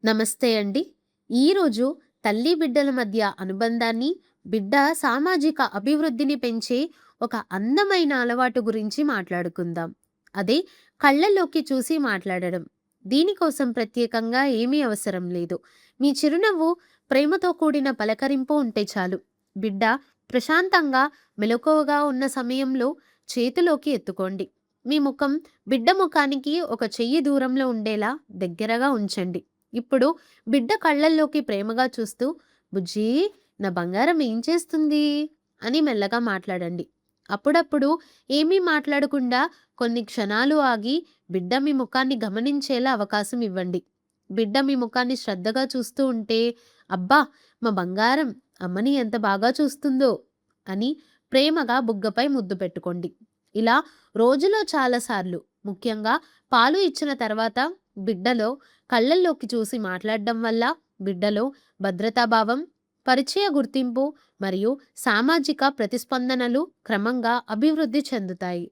నమస్తే అండి. ఈరోజు తల్లి బిడ్డల మధ్య అనుబంధాన్ని, బిడ్డ సామాజిక అభివృద్ధిని పెంచే ఒక అందమైన అలవాటు గురించి మాట్లాడుకుందాం. అదే కళ్ళల్లోకి చూసి మాట్లాడడం. దీనికోసం ప్రత్యేకంగా ఏమీ అవసరం లేదు. మీ చిరునవ్వు, ప్రేమతో కూడిన పలకరింపు ఉంటే చాలు. బిడ్డ ప్రశాంతంగా, మెలకువగా ఉన్న సమయంలో చేతిలోకి ఎత్తుకోండి. మీ ముఖం బిడ్డ ముఖానికి ఒక చెయ్యి దూరంలో ఉండేలా దగ్గరగా ఉంచండి. ఇప్పుడు బిడ్డ కళ్ళల్లోకి ప్రేమగా చూస్తూ, "బుజ్జీ, నా బంగారం ఏం చేస్తుంది?" అని మెల్లగా మాట్లాడండి. అప్పుడప్పుడు ఏమీ మాట్లాడకుండా కొన్ని క్షణాలు ఆగి బిడ్డ మీ ముఖాన్ని గమనించేలా అవకాశం ఇవ్వండి. బిడ్డ మీ ముఖాన్ని శ్రద్ధగా చూస్తూ ఉంటే, "అబ్బా! మా బంగారం అమ్మని ఎంత బాగా చూస్తుందో" అని ప్రేమగా బుగ్గపై ముద్దు పెట్టుకోండి. ఇలా రోజులో చాలాసార్లు, ముఖ్యంగా పాలు ఇచ్చిన తర్వాత బిడ్డలో కళ్ళల్లోకి చూసి మాట్లాడడం వల్ల బిడ్డలో భద్రతాభావం, పరిచయ గుర్తింపు మరియు సామాజిక ప్రతిస్పందనలు క్రమంగా అభివృద్ధి చెందుతాయి.